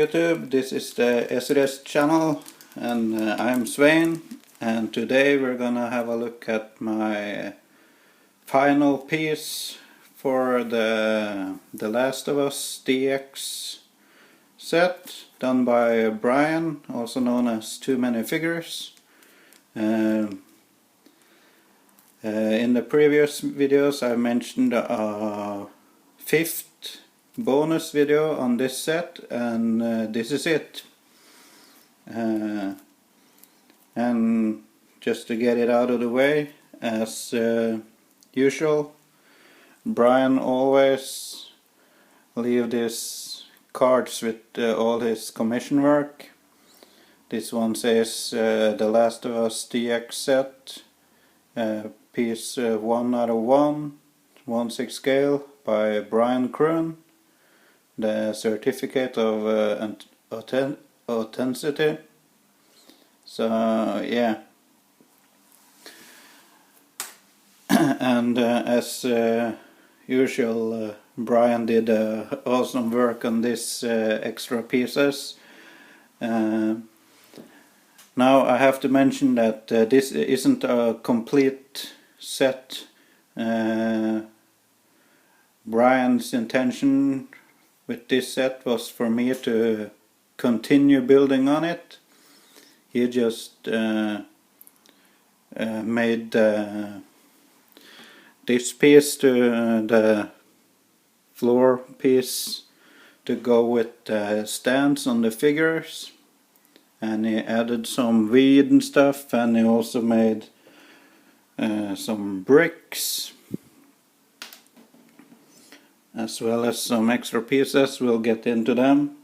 YouTube. This is the SRS channel and I'm Svein, and today we're gonna have a look at my final piece for the Last of Us DX set done by Brian, also known as Too Many Figures. In the previous videos I mentioned a fifth bonus video on this set, and this is it. And just to get it out of the way, as usual, Brian always leave these cards with all his commission work. This one says The Last of Us DX set, piece 1 out of 1/6 scale by Brian Kroon. The certificate of authenticity. So yeah, and as usual, Brian did awesome work on these extra pieces. Now I have to mention that this isn't a complete set. Brian's intention with this set was for me to continue building on it. He just made this piece to the floor piece to go with the stands on the figures, and he added some weed and stuff, and he also made some bricks as well as some extra pieces. We'll get into them,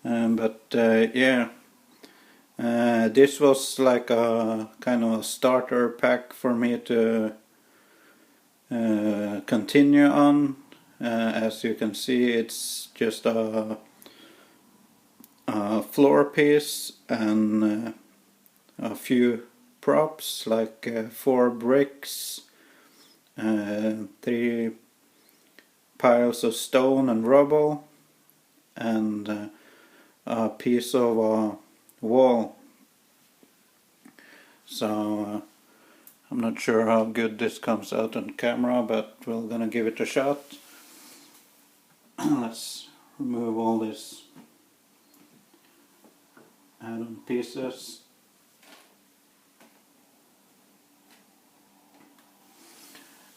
yeah, this was like a kind of a starter pack for me to continue on. As you can see, it's just a floor piece and a few props, like 4 bricks, 3 piles of stone and rubble, and a piece of a wall. So I'm not sure how good this comes out on camera, but we're gonna give it a shot. Let's remove all these add-on pieces.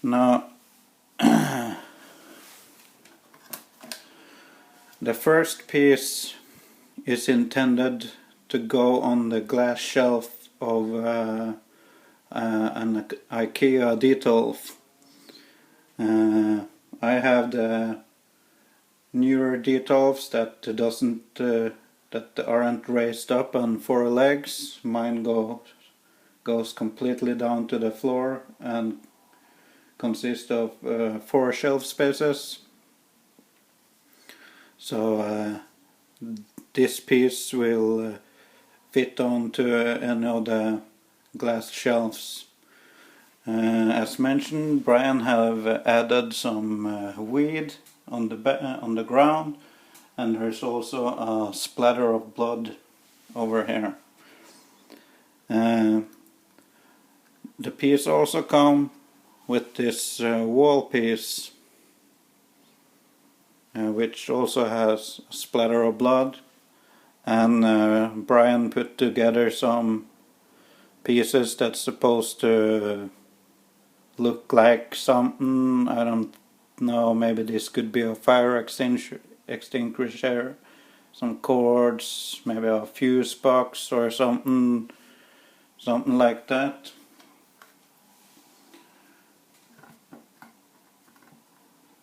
Now the first piece is intended to go on the glass shelf of an Ikea detolf. I have the newer detolfs that aren't raised up on 4 legs. Mine goes completely down to the floor and consists of 4 shelf spaces. So this piece will fit onto any of the glass shelves. As mentioned, Brian have added some weed on the ground, and there's also a splatter of blood over here. The piece also come with this wall piece, which also has a splatter of blood, and Brian put together some pieces that's supposed to look like something. I don't know, maybe this could be a fire extinguisher, some cords, maybe a fuse box or something like that.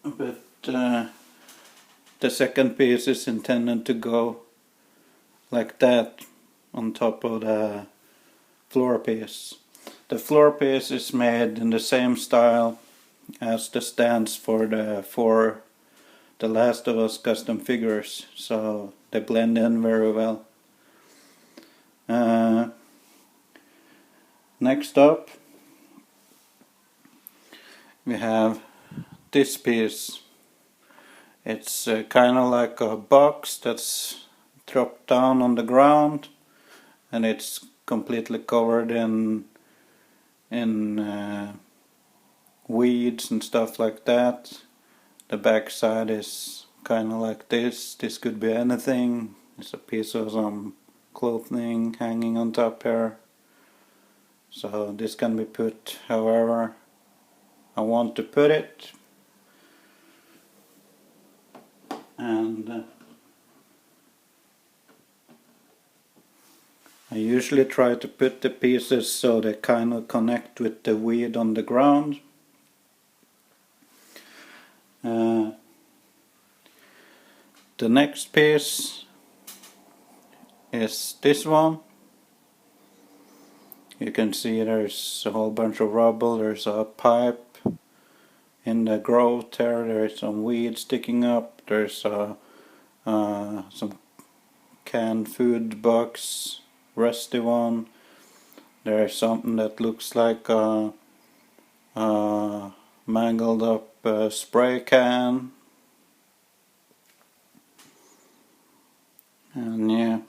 But the second piece is intended to go like that on top of the floor piece. The floor piece is made in the same style as the stands for the Last of Us custom figures, so they blend in very well. Next up we have this piece. It's kind of like a box that's dropped down on the ground, and it's completely covered in weeds and stuff like that. The back side is kind of like this. This could be anything. It's a piece of some clothing hanging on top here. So this can be put however I want to put it. And I usually try to put the pieces so they kind of connect with the weed on the ground. The next piece is this one. You can see there's a whole bunch of rubble, there's a pipe in the growth there, there's some weed sticking up, there's some canned food box, rusty one, there's something that looks like a mangled up spray can. And yeah,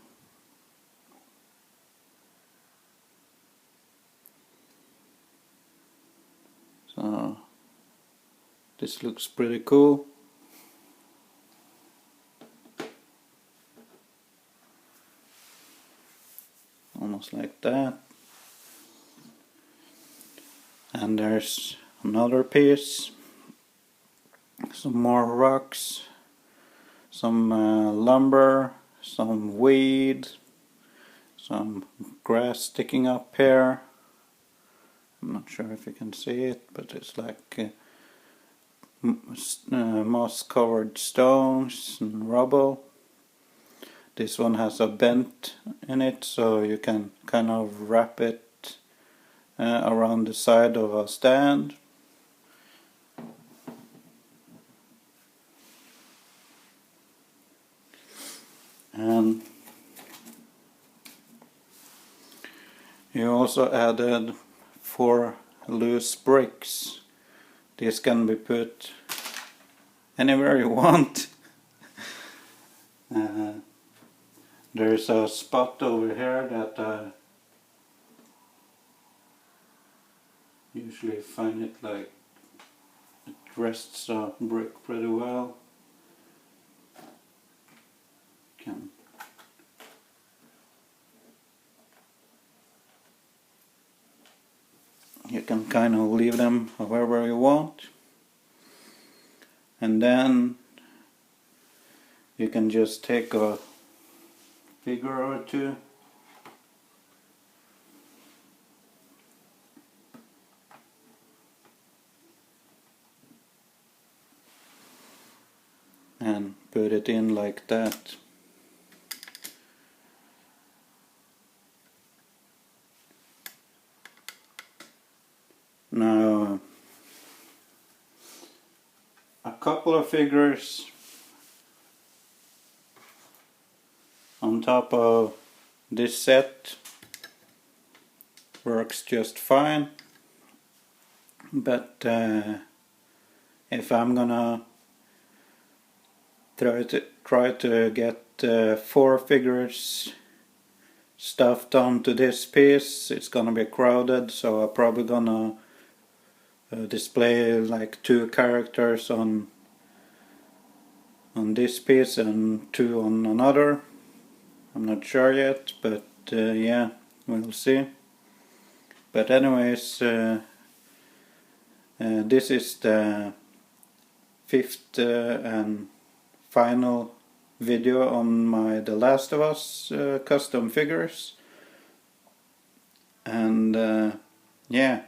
so this looks pretty cool. Almost like that. And there's another piece, some more rocks, some lumber, some weed, some grass sticking up here. I'm not sure if you can see it, but it's like moss covered stones and rubble. This one has a bent in it, so you can kind of wrap it around the side of a stand. And you also added 4 loose bricks. These can be put anywhere you want. There's a spot over here that I usually find it like it rests a brick pretty well. You can kind of leave them however you want, and then you can just take a figure or two and put it in like that. Now a couple of figures on top of this set works just fine, but if I'm gonna try to get 4 figures stuffed onto this piece, it's gonna be crowded, so I'm probably gonna display like 2 characters on this piece and 2 on another. I'm not sure yet, but yeah, we'll see. But anyways, this is the 5th and final video on my The Last of Us custom figures. And yeah,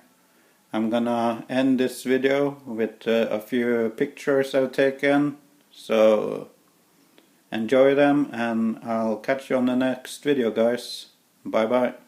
I'm gonna end this video with a few pictures I've taken, so enjoy them, and I'll catch you on the next video, guys. Bye bye.